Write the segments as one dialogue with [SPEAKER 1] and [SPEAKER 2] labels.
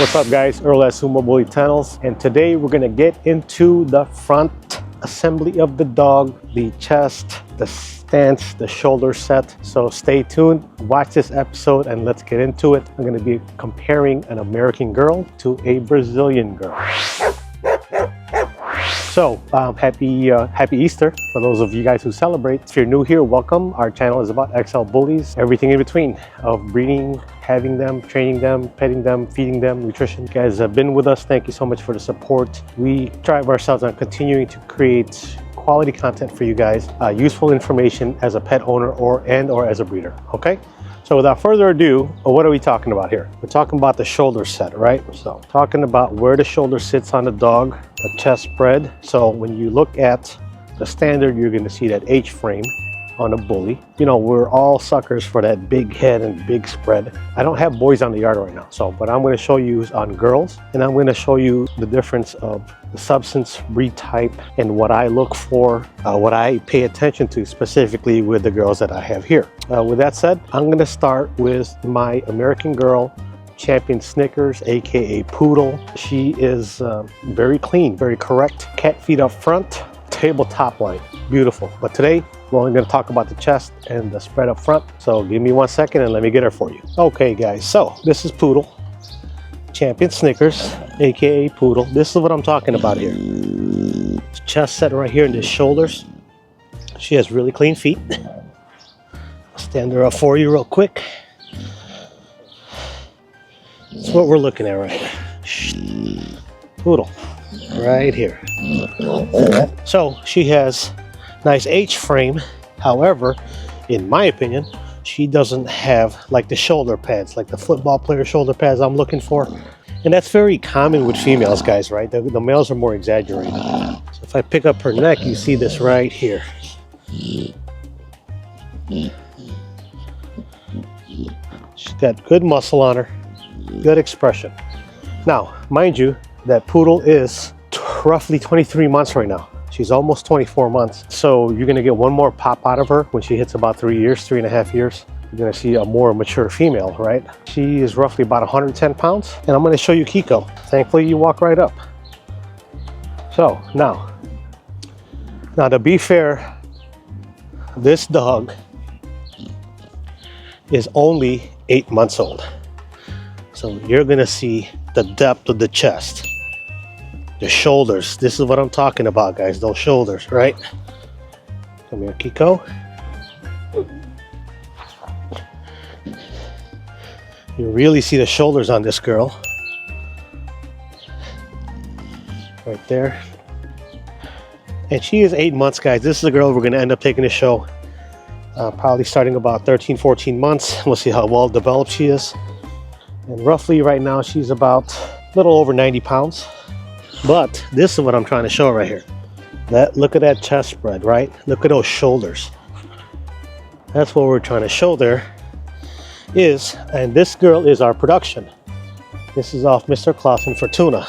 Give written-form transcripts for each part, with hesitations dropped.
[SPEAKER 1] What's up guys, Earl at Sumo Bully Kennels, and today we're going to get into the front assembly of the dog, the chest, the stance, the shoulder set. So stay tuned, watch this episode and let's get into it. I'm going to be comparing an American girl to a Brazilian girl. So happy Easter for those of you guys who celebrate. If you're new here, welcome. Our channel is about XL bullies, everything in between of breeding, having them, training them, petting them, feeding them, nutrition. You guys have been with us. Thank you so much for the support. We drive ourselves on continuing to create quality content for you guys, useful information as a pet owner or as a breeder. Okay. So without further ado, what are we talking about here? We're talking about the shoulder set, right? So talking about where the shoulder sits on the dog, the chest spread. So when you look at the standard, you're going to see that H frame on a bully. You know, we're all suckers for that big head and big spread. I don't have boys on the yard right now, but I'm going to show you on girls, and I'm going to show you the difference of the substance, breed type, and what I look for, what I pay attention to specifically with the girls that I have here. With that said, I'm going to start with my American girl, Champion Snickers, aka Poodle. She is very clean, very correct. Cat feet up front, tabletop line, beautiful. But today we're only going to talk about the chest and the spread up front. So give me 1 second and let me get her for you. Okay guys, so this is Poodle, Champion Snickers, aka Poodle. This is what I'm talking about here. Chest set right here in the shoulders. She has really clean feet. I'll stand her up for you real quick. That's what we're looking at right now. Poodle, right here. So she has nice H frame. However, in my opinion, she doesn't have like the shoulder pads, like the football player shoulder pads I'm looking for. And that's very common with females, guys, right? The males are more exaggerated. So if I pick up her neck, you see this right here. She's got good muscle on her, good expression. Now, mind you, that Poodle is roughly 23 months right now. She's almost 24 months. So you're gonna get one more pop out of her when she hits about 3.5 years. You're gonna see a more mature female, right? She is roughly about 110 pounds. And I'm gonna show you Kiko. Thankfully, you walk right up. So now to be fair, this dog is only 8 months old. So you're gonna see the depth of the chest. The shoulders, this is what I'm talking about, guys, those shoulders, right? Come here, Kiko. You really see the shoulders on this girl. Right there. And she is 8 months, guys. This is a girl we're gonna end up taking to show. Probably starting about 13, 14 months. We'll see how well developed she is. And roughly right now, she's about a little over 90 pounds. But this is what I'm trying to show right here. Look at that chest spread, right? Look at those shoulders. That's what we're trying to show there is, and this girl is our production. This is off Mr. Clausen for tuna.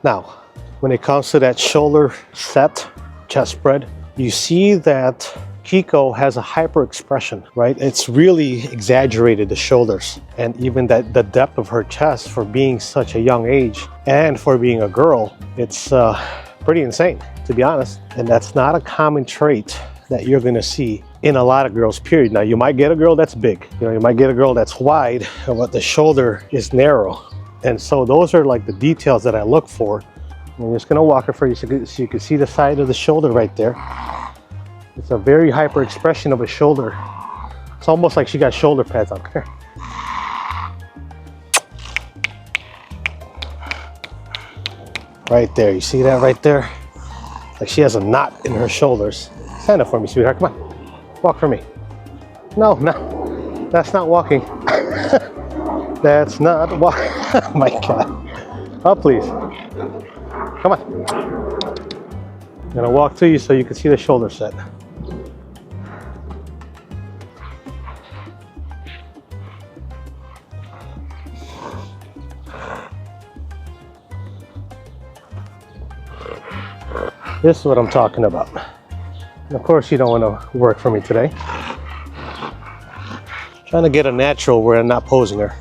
[SPEAKER 1] Now, when it comes to that shoulder set, chest spread, you see that Kiko has a hyper expression, right? It's really exaggerated, the shoulders, and even the depth of her chest for being such a young age and for being a girl. It's pretty insane, to be honest. And that's not a common trait that you're gonna see in a lot of girls, period. Now, you might get a girl that's big, you know, you might get a girl that's wide, but the shoulder is narrow. And so those are like the details that I look for. I'm just gonna walk her for you so you can see the side of the shoulder right there. It's a very hyper expression of a shoulder. It's almost like she got shoulder pads on her. Right there, you see that right there? Like she has a knot in her shoulders. Stand up for me, sweetheart, come on. Walk for me. No, that's not walking. That's not walking. Oh my God. Oh, please. Come on. I'm gonna walk to you so you can see the shoulder set. This is what I'm talking about. And of course, you don't want to work for me today. Trying to get a natural where I'm not posing her.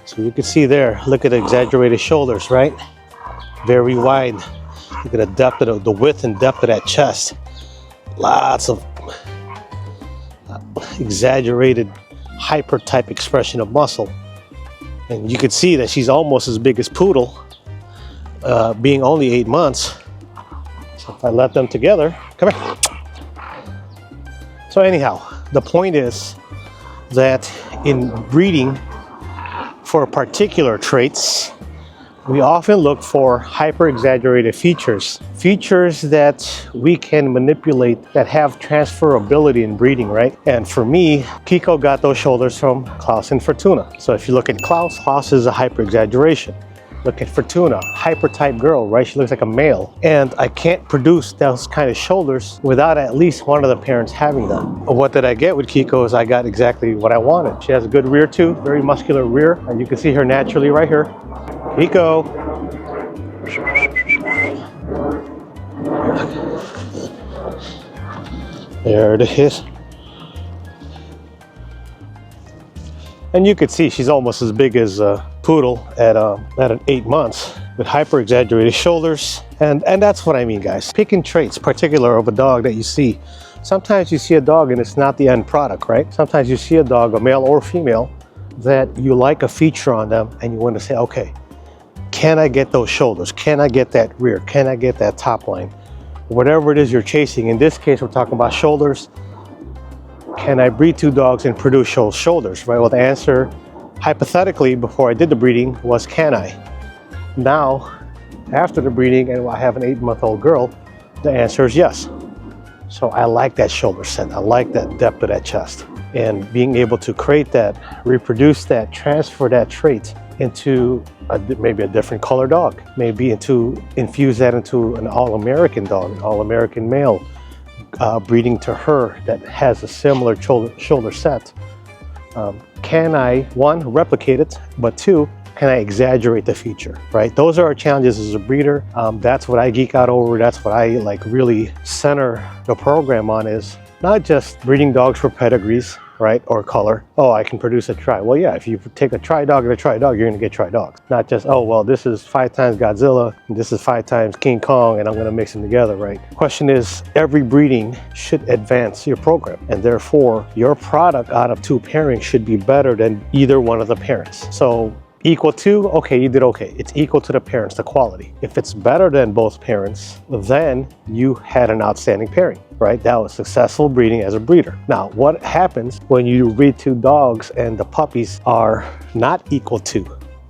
[SPEAKER 1] So you can see there, look at the exaggerated shoulders, right? Very wide. Look at the depth of the width and depth of that chest. Lots of exaggerated hyper type expression of muscle. And you can see that she's almost as big as Poodle, being only 8 months. So if I let them together, come here. So anyhow, the point is that in breeding for particular traits, we often look for hyper-exaggerated features. Features that we can manipulate that have transferability in breeding, right? And for me, Kiko got those shoulders from Klaus and Fortuna. So if you look at Klaus, Klaus is a hyper-exaggeration. Look at Fortuna, hyper-type girl, right? She looks like a male. And I can't produce those kind of shoulders without at least one of the parents having them. What did I get with Kiko is I got exactly what I wanted. She has a good rear too, very muscular rear. And you can see her naturally right here. Kiko. There it is. And you could see she's almost as big as Poodle at 8 months with hyper exaggerated shoulders. And that's what I mean, guys. Picking traits particular of a dog that you see. Sometimes you see a dog and it's not the end product, right? Sometimes you see a dog, a male or female, that you like a feature on them and you want to say, okay, can I get those shoulders? Can I get that rear? Can I get that top line? Whatever it is you're chasing. In this case, we're talking about shoulders. Can I breed 2 dogs and produce shoulders, right? Well, the answer, hypothetically, before I did the breeding, was can I? Now, after the breeding, and I have an 8-month-old girl, the answer is yes. So I like that shoulder set. I like that depth of that chest. And being able to create that, reproduce that, transfer that trait into maybe a different color dog, maybe infuse that into an all-American dog, an all-American male, breeding to her that has a similar shoulder set. Can I, 1, replicate it, but 2, can I exaggerate the feature, right? Those are our challenges as a breeder. That's what I geek out over. That's what I like really center the program on, is not just breeding dogs for pedigrees, right, or color. Oh, I can produce a tri. Well, yeah, if you take a tri dog and a tri dog, you're gonna get tri dogs. Not just, oh, well, this is 5 times Godzilla, and this is 5 times King Kong, and I'm gonna mix them together, right? Question is, every breeding should advance your program, and therefore, your product out of 2 pairings should be better than either one of the parents. So, equal to, okay, you did okay. It's equal to the parents, the quality. If it's better than both parents, then you had an outstanding pairing, right? That was successful breeding as a breeder. Now, what happens when you breed 2 dogs and the puppies are not equal to,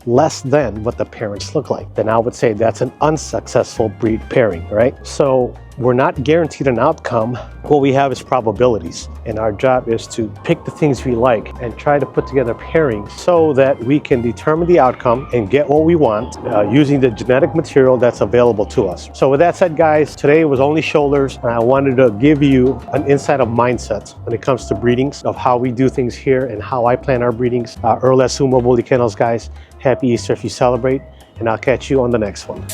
[SPEAKER 1] less than what the parents look like? Then I would say that's an unsuccessful breed pairing, right? So we're not guaranteed an outcome. What we have is probabilities. And our job is to pick the things we like and try to put together pairings so that we can determine the outcome and get what we want using the genetic material that's available to us. So with that said, guys, today was only shoulders, and I wanted to give you an insight of mindset when it comes to breedings, of how we do things here and how I plan our breedings. Earl at Sumo Bully Kennels, guys. Happy Easter if you celebrate, and I'll catch you on the next one.